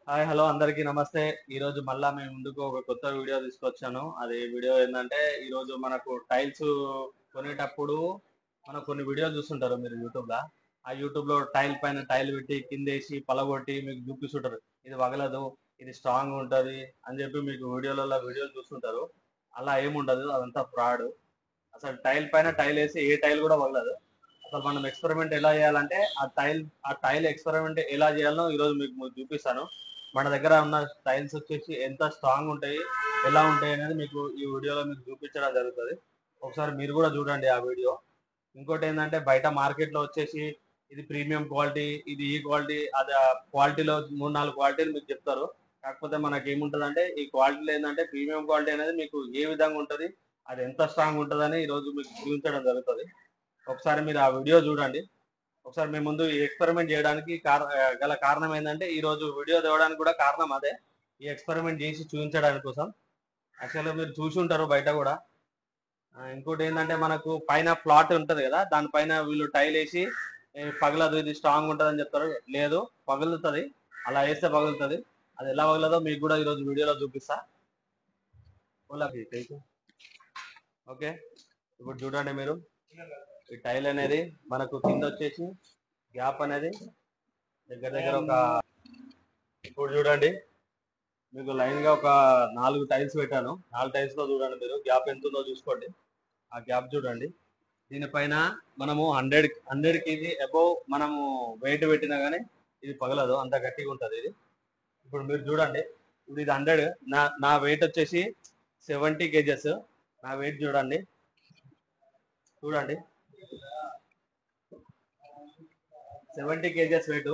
Hi hello అందరికీ నమస్తే. ఈరోజు మళ్ళా మేము ముందుకు ఒక కొత్త వీడియో తీసుకొచ్చాను. అది వీడియో ఏంటంటే ఈరోజు మనకు టైల్స్ కొనేటప్పుడు మనం కొన్ని వీడియోలు చూస్తుంటారు మీరు యూట్యూబ్లో. ఆ యూట్యూబ్లో టైల్ పైన టైల్ పెట్టి కిందేసి పలగొట్టి మీకు చూపిస్తుంటారు. ఇది పగలదు, ఇది స్ట్రాంగ్ ఉంటుంది అని చెప్పి మీకు వీడియోలు చూస్తుంటారు. అలా ఏముండదు, అదంతా ఫ్రాడ్. అసలు టైల్ పైన టైల్ వేసి ఏ టైల్ కూడా పగలదు. అసలు మనం ఎక్స్పెరిమెంట్ ఎలా చేయాలంటే ఆ టైల్ ఎక్స్పెరిమెంట్ ఎలా చేయాలో ఈరోజు మీకు చూపిస్తాను. మన దగ్గర ఉన్న టైల్స్ వచ్చేసి ఎంత స్ట్రాంగ్ ఉంటాయి, ఎలా ఉంటాయి అనేది మీకు ఈ వీడియోలో మీకు చూపించడం జరుగుతుంది. ఒకసారి మీరు కూడా చూడండి ఆ వీడియో. ఇంకోటి ఏంటంటే బయట మార్కెట్లో వచ్చేసి ఇది ప్రీమియం క్వాలిటీ, ఇది ఈ క్వాలిటీ, అది క్వాలిటీలో 3-4 క్వాలిటీలు మీకు చెప్తారు. కాకపోతే మనకి ఏముంటుందంటే ఈ క్వాలిటీలో ఏంటంటే ప్రీమియం క్వాలిటీ అనేది మీకు ఏ విధంగా ఉంటుంది, అది ఎంత స్ట్రాంగ్ ఉంటుందని ఈరోజు మీకు చూపించడం జరుగుతుంది. ఒకసారి మీరు ఆ వీడియో చూడండి. ఒకసారి మేము ముందు ఈ ఎక్స్పెరిమెంట్ చేయడానికి గల కారణం ఏంటంటే ఈ రోజు వీడియో తేవడానికి కూడా కారణం అదే. ఈ ఎక్స్పెరిమెంట్ చేసి చూపించడానికి కోసం. యాక్చువల్గా మీరు చూసి ఉంటారు బయట కూడా. ఇంకోటి ఏంటంటే మనకు పైన ఫ్లాట్ ఉంటుంది కదా, దానిపైన వీళ్ళు టైల్ వేసి పగలదు, ఇది స్ట్రాంగ్ ఉంటుంది అని చెప్తారు. లేదు, పగులుతుంది. అలా వేస్తే పగులుతుంది. అది ఎలా పగలదో మీకు కూడా ఈరోజు వీడియోలో చూపిస్తా. ఓకే, ఇప్పుడు చూడండి మీరు. ఈ టైల్ అనేది మనకు కింద వచ్చేసి గ్యాప్ అనేది దగ్గర దగ్గర ఇప్పుడు చూడండి, మీకు లైన్ గా ఒక 4 టైల్స్ పెట్టాను. 4 టైల్స్ లో చూడండి మీరు గ్యాప్ ఎంత ఉందో చూసుకోండి. ఆ గ్యాప్ చూడండి. దీనిపైన మనము 100 కేజీ అబౌవ్ మనము వెయిట్ పెట్టినా కానీ ఇది పగలదు, అంత గట్టిగా ఉంటుంది ఇది. ఇప్పుడు మీరు చూడండి, ఇప్పుడు ఇది 100, నా వెయిట్ వచ్చేసి 70 కేజెస్. నా వెయిట్ చూడండి 70 కేజెస్ వెయిట్.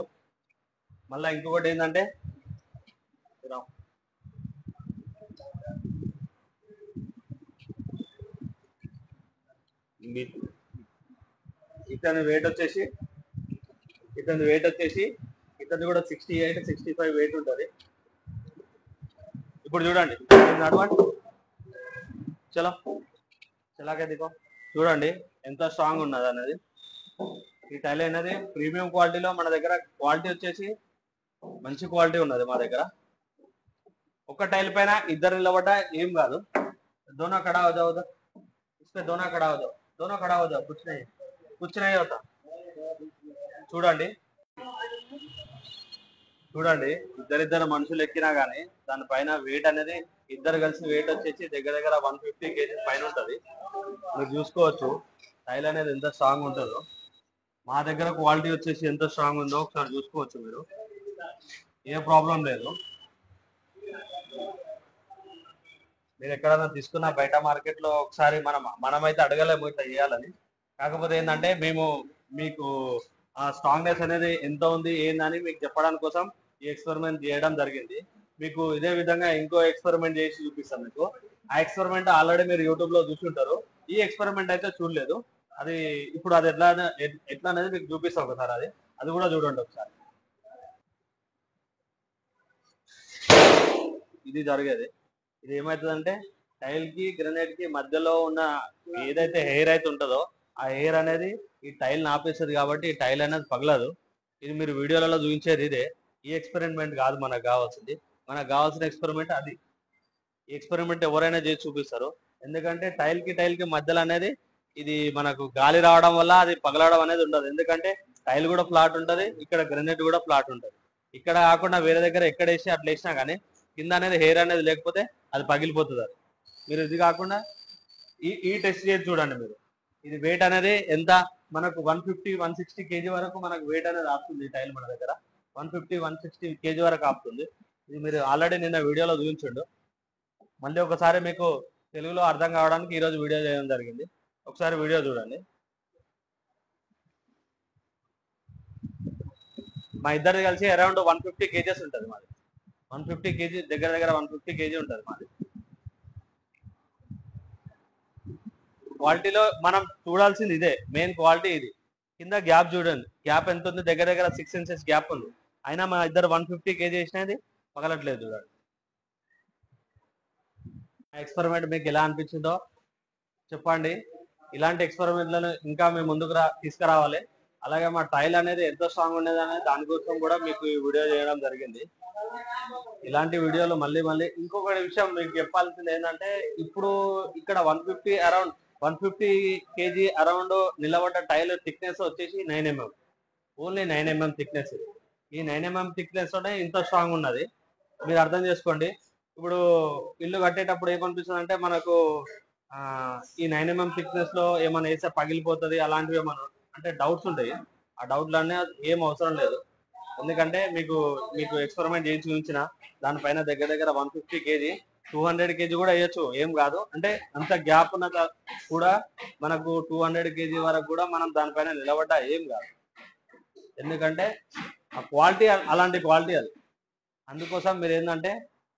మళ్ళీ ఇంకొకటి ఏంటంటే ఇతని వెయిట్ వచ్చేసి ఇతని కూడా 68-65 వెయిట్ ఉంటుంది. ఇప్పుడు చూడండి, నడవండి, చలో చలాకే దిగో. చూడండి ఎంత స్ట్రాంగ్ ఉన్నది అనేది. ఈ టైల్ అనేది ప్రీమియం క్వాలిటీలో మన దగ్గర క్వాలిటీ వచ్చేసి మంచి క్వాలిటీ ఉన్నది మా దగ్గర. ఒక టైల్ పైన ఇద్దరు నిలబడ్డా ఏం కాదు. దోనో ఖడా హో జాओ, इसपे दोनों खड़ा हो जाओ, कुछ नहीं होता. చూడండి ఇద్దరిద్దరు మనుషులు ఎక్కినా గానీ దానిపైన వెయిట్ అనేది ఇద్దరు కలిసి వెయిట్ వచ్చేసి దగ్గర దగ్గర 150 కేజీస్ పైన ఉంటుంది. మీరు చూసుకోవచ్చు టైల్ అనేది ఎంత స్ట్రాంగ్ ఉంటుందో. మా దగ్గర క్వాలిటీ వచ్చేసి ఎంత స్ట్రాంగ్ ఉందో ఒకసారి చూసుకోవచ్చు మీరు. ఏ ప్రాబ్లం లేదు. మీరు ఎక్కడైనా తీసుకున్న బయట మార్కెట్ లో ఒకసారి మనమైతే అడగలేము ఇట్లా చేయాలని. కాకపోతే ఏంటంటే మేము మీకు ఆ స్ట్రాంగ్నెస్ అనేది ఎంత ఉంది ఏందని మీకు చెప్పడానికి కోసం ఈ ఎక్స్పెరిమెంట్ చేయడం జరిగింది. మీకు ఇదే విధంగా ఇంకో ఎక్స్పెరిమెంట్ చేసి చూపిస్తాను మీకు. ఆ ఎక్స్పెరిమెంట్ ఆల్రెడీ మీరు యూట్యూబ్ లో చూసుంటారు. ఈ ఎక్స్పెరిమెంట్ అయితే చూడలేదు. అది ఇప్పుడు అది ఎట్లా అనేది మీకు చూపిస్తాం ఒకసారి. అది కూడా చూడండి ఒకసారి. ఇది జరిగేది. ఇది ఏమవుతుందంటే టైల్ కి గ్రెనైట్ కి మధ్యలో ఉన్న ఏదైతే హెయిర్ అయితే ఉంటుందో ఆ హెయిర్ అనేది ఈ టైల్ ఆపేస్తుంది. కాబట్టి ఈ టైల్ అనేది పగలదు. ఇది మీరు వీడియోలలో చూపించేది ఇదే. ఈ ఎక్స్పెరిమెంట్ కాదు మనకు కావాల్సింది. మనకు కావాల్సిన ఎక్స్పెరిమెంట్ అది. ఈ ఎక్స్పెరిమెంట్ ఎవరైనా చేసి చూపిస్తారు. ఎందుకంటే టైల్ కి మధ్యలో అనేది ఇది మనకు గాలి రావడం వల్ల అది పగలడం అనేది ఉండదు. ఎందుకంటే టైల్ కూడా ఫ్లాట్ ఉంటుంది, ఇక్కడ గ్రెనైట్ కూడా ఫ్లాట్ ఉంటుంది. ఇక్కడ కాకుండా వేరే దగ్గర ఎక్కడ వేసి అట్లా వేసినా కానీ కింద అనేది హెయిర్ అనేది లేకపోతే అది పగిలిపోతుంది. అది మీరు ఇది కాకుండా ఈ టెస్ట్ చేసి చూడండి మీరు. ఇది వెయిట్ అనేది ఎంత మనకు 150-160 కేజీ వరకు మనకు వెయిట్ అనేది ఆపుతుంది. టైల్ మన దగ్గర 150-160 కేజీ వరకు ఆపుతుంది. ఇది మీరు ఆల్రెడీ నిన్న వీడియోలో చూపించండు. మళ్ళీ ఒకసారి మీకు తెలుగులో అర్థం కావడానికి ఈరోజు వీడియో చేయడం జరిగింది. ఒకసారి వీడియో చూడండి. మా ఇద్దరు కలిసి అరౌండ్ 150 కేజెస్ ఉంటుంది మాది. 150 కేజీ దగ్గర దగ్గర 150 కేజీ ఉంటుంది మాది. క్వాలిటీలో మనం చూడాల్సింది ఇదే, మెయిన్ క్వాలిటీ ఇది. కింద గ్యాప్ చూడండి, గ్యాప్ ఎంత ఉంది, దగ్గర దగ్గర 6 ఇంచెస్ గ్యాప్ ఉంది. అయినా మా ఇద్దరు 150 కేజీ వేసినది పగలట్లేదు. చూడండి. ఆ ఎక్స్పెరిమెంట్ మీకు ఎలా అనిపించిందో చెప్పండి. ఇలాంటి ఎక్స్పెరిమెంట్లను ఇంకా మేము ముందుకు తీసుకురావాలి. అలాగే మా టైల్ అనేది ఎంత స్ట్రాంగ్ ఉండేది అనేది దానికోసం కూడా మీకు ఈ వీడియో చేయడం జరిగింది. ఇలాంటి వీడియోలు మళ్ళీ మళ్ళీ ఇంకొక విషయం మీకు చెప్పాల్సింది ఏంటంటే, ఇప్పుడు ఇక్కడ 150 kg అరౌండ్ నిలబడ్డ టైల్ థిక్నెస్ వచ్చేసి 9 mm, ఓన్లీ 9 mm థిక్నెస్. ఈ 9 mm థిక్నెస్ తోనే ఇంత స్ట్రాంగ్ ఉన్నది. మీరు అర్థం చేసుకోండి. ఇప్పుడు ఇల్లు కట్టేటప్పుడు ఏమనిపిస్తుంది అంటే మనకు ఈ 9 mm థిక్నెస్ లో ఏమైనా వేస్తే పగిలిపోతుంది అలాంటివి ఏమన్నా అంటే డౌట్స్ ఉంటాయి. ఆ డౌట్లన్నీ ఏం అవసరం లేదు. ఎందుకంటే మీకు ఎక్స్పెరిమెంట్ చేసి చూపించిన దానిపైన దగ్గర దగ్గర 150 kg 200 kg కూడా వేయచ్చు, ఏం కాదు. అంటే అంత గ్యాప్ ఉన్న కూడా మనకు 200 kg వరకు కూడా మనం దానిపైన నిలబడ్డా ఏం కాదు. ఎందుకంటే ఆ క్వాలిటీ అలాంటి క్వాలిటీ అది. అందుకోసం మీరు ఏంటంటే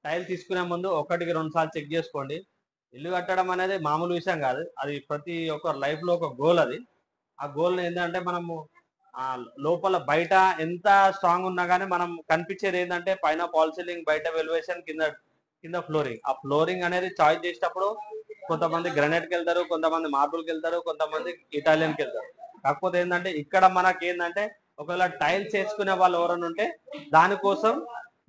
టైల్ తీసుకునే ముందు 1-2 సార్లు చెక్ చేసుకోండి. ఇల్లు కట్టడం అనేది మామూలు విషయం కాదు. అది ప్రతి ఒక్కరి లైఫ్ లో ఒక గోల్. అది ఆ గోల్ ఏంటంటే మనము లోపల బయట ఎంత స్ట్రాంగ్ ఉన్నా కానీ మనం కనిపించేది ఏంటంటే పైన ఫాల్ సీలింగ్, బయట వెలివేషన్, కింద ఫ్లోరింగ్. ఆ ఫ్లోరింగ్ అనేది చాయిస్ చేసేటప్పుడు కొంతమంది గ్రానైట్కి వెళ్తారు, కొంతమంది మార్బుల్కి వెళ్తారు, కొంతమంది ఇటాలియన్కి వెళ్తారు. కాకపోతే ఏంటంటే ఇక్కడ మనకి ఏంటంటే ఒకవేళ టైల్స్ వేసుకునే వాళ్ళు ఎవరైనా ఉంటే దానికోసం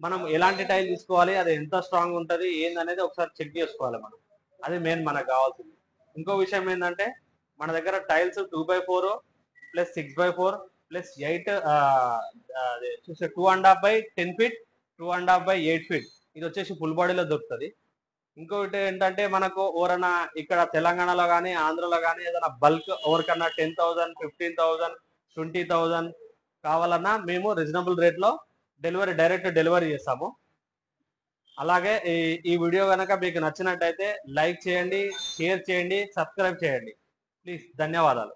మనం ఎలాంటి టైల్ తీసుకోవాలి, అది ఎంత స్ట్రాంగ్ ఉంటుంది ఏందనేది ఒకసారి చెక్ చేసుకోవాలి మనం. అది మెయిన్ మనకు కావాల్సింది. ఇంకో విషయం ఏంటంటే మన దగ్గర tiles 2x4 plus 6x4 plus 8 చూస్తే 2.5 by 10 feet 2.5 by 8 feet ఇది వచ్చేసి ఫుల్ బాడీలో దొరుకుతుంది. ఇంకొకటి ఏంటంటే మనకు ఎవరైనా ఇక్కడ తెలంగాణలో కానీ ఆంధ్రలో కానీ ఏదైనా బల్క్ ఎవరికన్నా 10,000 15,000 20,000 కావాలన్నా మేము రీజనబుల్ రేట్లో డైరెక్ట్ డెలివరీ చేస్తాము. అలాగే ఈ వీడియో కనుక మీకు నచ్చినట్టయితే లైక్ చేయండి, షేర్ చేయండి, సబ్స్క్రైబ్ చేయండి ప్లీజ్. ధన్యవాదాలు.